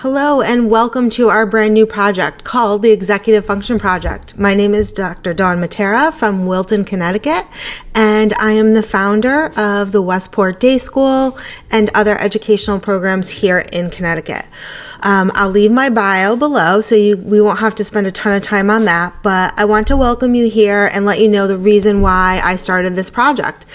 Hello and welcome to our brand new project called the Executive Function Project. My name is Dr. Dawn Matera from Wilton, Connecticut, and I am the founder of the Westport Day School and other educational programs here in Connecticut. I'll leave my bio below so we won't have to spend a ton of time on that, but I want to welcome you here and let you know the reason why I started this project.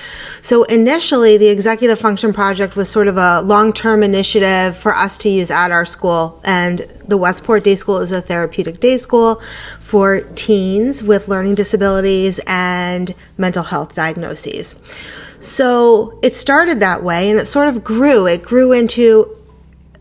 So initially, the Executive Function Project was sort of a long-term initiative for us to use at our school, and the Westport Day School is a therapeutic day school for teens with learning disabilities and mental health diagnoses. So it started that way, and it sort of grew. It grew into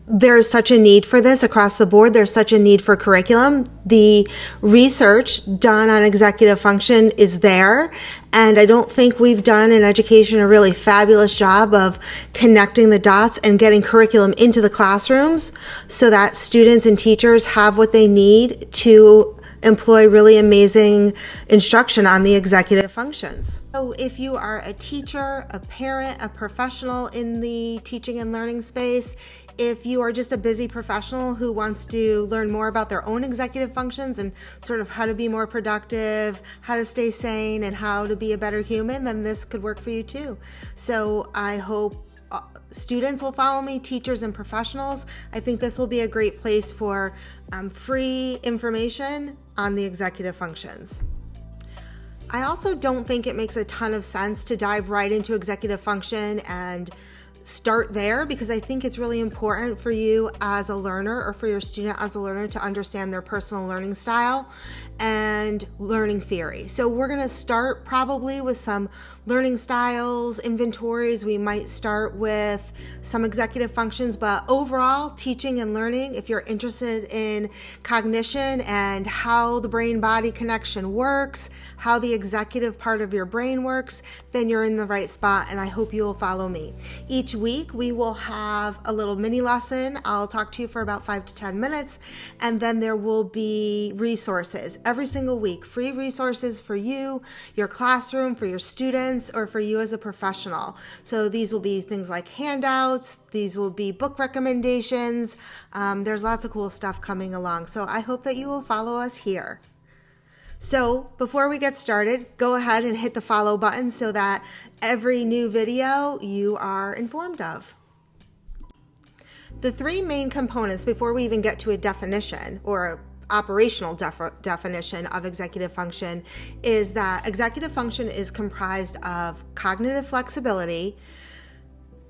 there's such a need for this across the board. There's such a need for curriculum. The research done on executive function is there, and I don't think we've done in education a really fabulous job of connecting the dots and getting curriculum into the classrooms so that students and teachers have what they need to employ really amazing instruction on the executive functions. So if you are a teacher, a parent, a professional in the teaching and learning space, if you are just a busy professional who wants to learn more about their own executive functions and sort of how to be more productive, how to stay sane, and how to be a better human, then this could work for you too. So I hope students will follow me, teachers and professionals. I think this will be a great place for free information on the executive functions. I also don't think it makes a ton of sense to dive right into executive function and start there, because I think it's really important for you as a learner or for your student as a learner to understand their personal learning style and learning theory. So we're going to start probably with some learning styles, inventories. We might start with some executive functions, but overall teaching and learning, if you're interested in cognition and how the brain-body connection works, how the executive part of your brain works, then you're in the right spot, and I hope you will follow me. Each week we will have a little mini lesson. I'll talk to you for about 5 to 10 minutes, and then there will be resources every single week, free resources for you, your classroom, for your students, or for you as a professional. So these will be things like handouts, these will be book recommendations. There's lots of cool stuff coming along. So I hope that you will follow us here. So before we get started, go ahead and hit the follow button so that every new video you are informed of. The three main components before we even get to a definition or operational definition of executive function is that executive function is comprised of cognitive flexibility,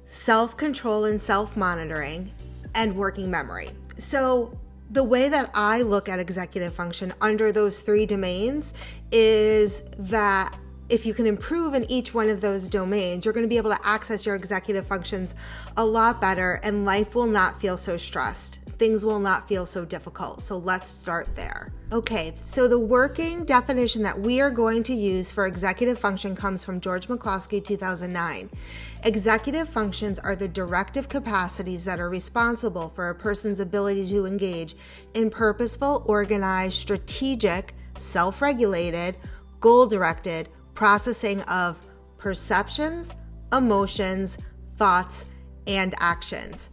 self-control and self-monitoring, and working memory. So the way that I look at executive function under those three domains is that if you can improve in each one of those domains, you're going to be able to access your executive functions a lot better, and life will not feel so stressed. Things will not feel so difficult. So let's start there. Okay, so the working definition that we are going to use for executive function comes from George McCloskey, 2009. Executive functions are the directive capacities that are responsible for a person's ability to engage in purposeful, organized, strategic, self-regulated, goal-directed processing of perceptions, emotions, thoughts, and actions.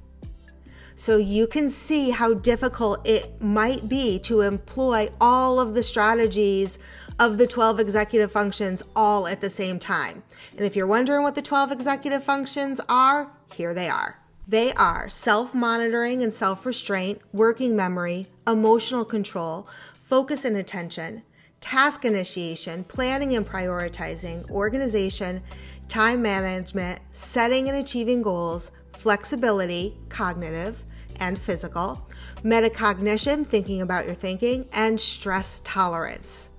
So you can see how difficult it might be to employ all of the strategies of the 12 executive functions all at the same time. And if you're wondering what the 12 executive functions are, here they are. They are self-monitoring and self-restraint, working memory, emotional control, focus and attention, task initiation, planning and prioritizing, organization, time management, setting and achieving goals, flexibility, cognitive and physical, metacognition, thinking about your thinking, and stress tolerance.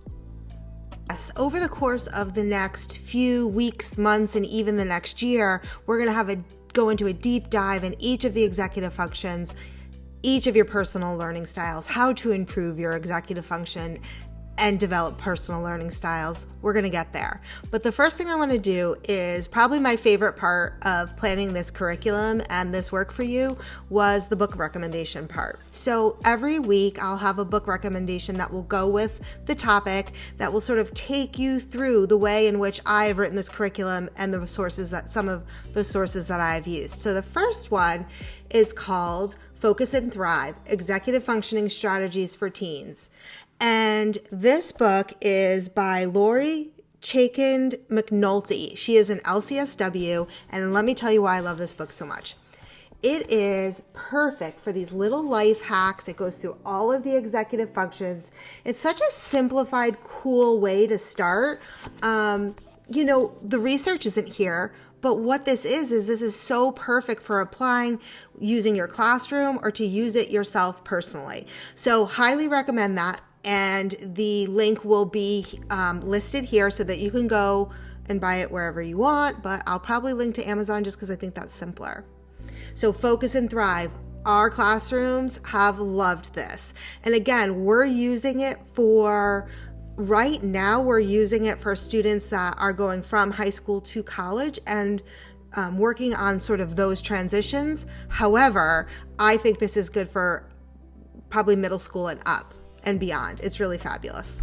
Yes, over the course of the next few weeks, months, and even the next year, we're going to go into a deep dive in each of the executive functions, each of your personal learning styles, how to improve your executive function and develop personal learning styles. We're going to get there. But the first thing I want to do is probably my favorite part of planning this curriculum and this work for you was the book recommendation part. So every week I'll have a book recommendation that will go with the topic that will sort of take you through the way in which I've written this curriculum and some of the sources that I've used. So the first one is called Focus and Thrive, Executive Functioning Strategies for Teens. And this book is by Lori Chaikin McNulty. She is an LCSW, and let me tell you why I love this book so much. It is perfect for these little life hacks. It goes through all of the executive functions. It's such a simplified, cool way to start. The research isn't here, but what this is so perfect for applying using your classroom or to use it yourself personally. So highly recommend that. And the link will be listed here so that you can go and buy it wherever you want. But I'll probably link to Amazon just because I think that's simpler. So Focus and Thrive. Our classrooms have loved this. And again, we're using it right now, we're using it for students that are going from high school to college and working on sort of those transitions. However, I think this is good for probably middle school and up and beyond. It's really fabulous.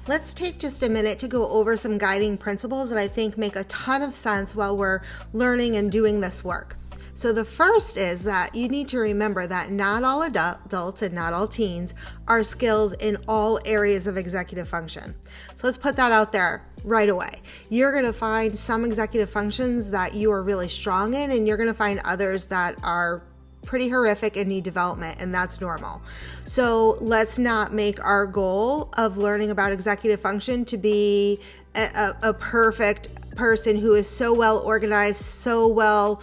Let's take just a minute to go over some guiding principles that I think make a ton of sense while we're learning and doing this work. So the first is that you need to remember that not all adults and not all teens are skilled in all areas of executive function. So let's put that out there right away. You're going to find some executive functions that you are really strong in, and you're going to find others that are pretty horrific and need development, and that's normal. So let's not make our goal of learning about executive function to be a perfect person who is so well organized, so well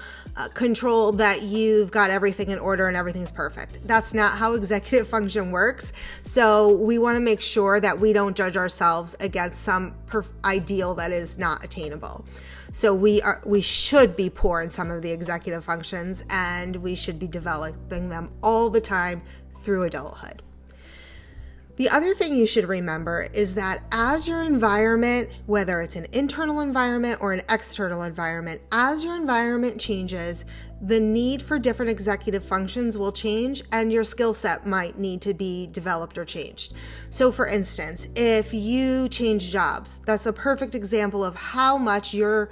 controlled that you've got everything in order and everything's perfect. That's not how executive function works. So we want to make sure that we don't judge ourselves against some ideal that is not attainable. So we should be poor in some of the executive functions, and we should be developing them all the time through adulthood. The other thing you should remember is that as your environment, whether it's an internal environment or an external environment, as your environment changes, the need for different executive functions will change, and your skill set might need to be developed or changed. So for instance, if you change jobs, that's a perfect example of how much your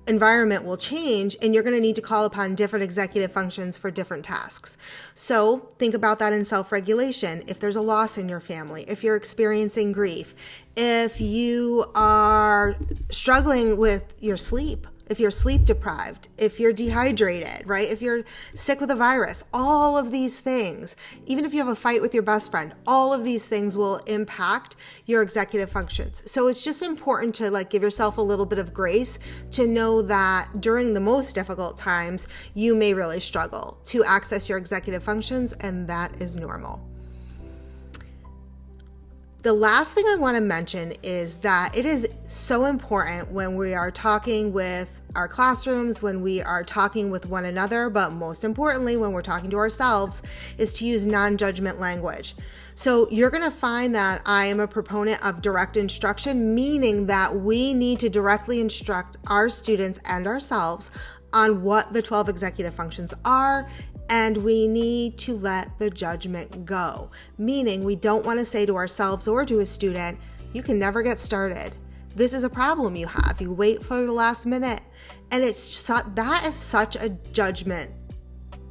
environment will change, and you're going to need to call upon different executive functions for different tasks. So think about that in self-regulation. If there's a loss in your family, if you're experiencing grief, if you are struggling with your sleep, if you're sleep deprived, if you're dehydrated, right? If you're sick with a virus, all of these things, even if you have a fight with your best friend, all of these things will impact your executive functions. So it's just important to give yourself a little bit of grace to know that during the most difficult times, you may really struggle to access your executive functions, and that is normal. The last thing I want to mention is that it is so important when we are talking with our classrooms, when we are talking with one another, but most importantly, when we're talking to ourselves, is to use non-judgment language. So you're going to find that I am a proponent of direct instruction, meaning that we need to directly instruct our students and ourselves on what the 12 executive functions are, and we need to let the judgment go, meaning we don't want to say to ourselves or to a student, you can never get started. This is a problem you have. You wait for the last minute. And that is such a judgment.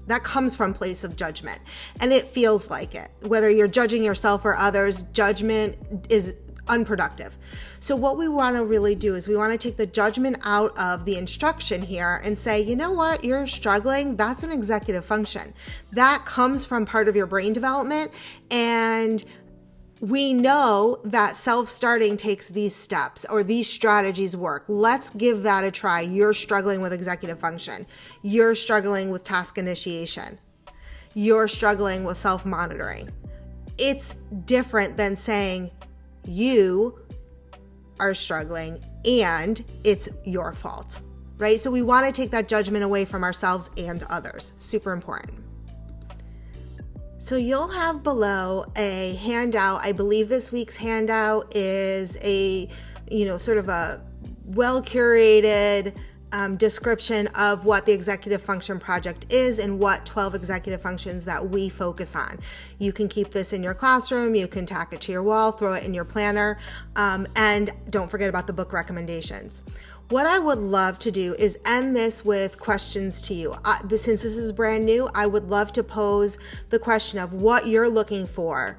That comes from a place of judgment. And it feels like it. Whether you're judging yourself or others, judgment is unproductive. So what we want to really do is we want to take the judgment out of the instruction here and say, you know what, you're struggling. That's an executive function. That comes from part of your brain development. And we know that self-starting takes these steps, or these strategies work. Let's give that a try. You're struggling with executive function. You're struggling with task initiation. You're struggling with self-monitoring. It's different than saying you are struggling and it's your fault, right? So we want to take that judgment away from ourselves and others. Super important. So you'll have below a handout. I believe this week's handout is a, sort of a well-curated description of what the Executive Function Project is and what 12 executive functions that we focus on. You can keep this in your classroom, you can tack it to your wall, throw it in your planner, and don't forget about the book recommendations. What I would love to do is end this with questions to you. Since this is brand new, I would love to pose the question of what you're looking for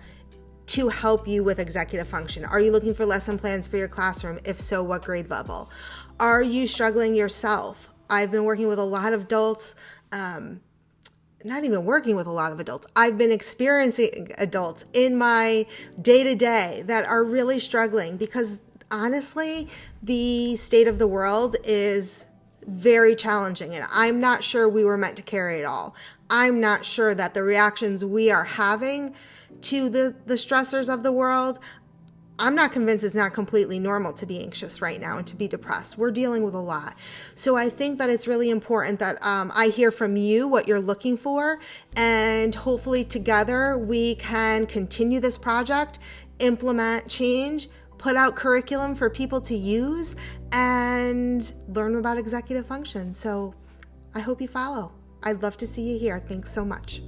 to help you with executive function. Are you looking for lesson plans for your classroom? If so, what grade level? Are you struggling yourself? I've been working with a lot of adults, not even working with a lot of adults. I've been experiencing adults in my day-to-day that are really struggling because honestly, the state of the world is very challenging, and I'm not sure we were meant to carry it all. I'm not sure that the reactions we are having to the stressors of the world, I'm not convinced it's not completely normal to be anxious right now and to be depressed. We're dealing with a lot. So I think that it's really important that I hear from you what you're looking for, and hopefully together we can continue this project, implement change, put out curriculum for people to use, and learn about executive function. So I hope you follow. I'd love to see you here. Thanks so much.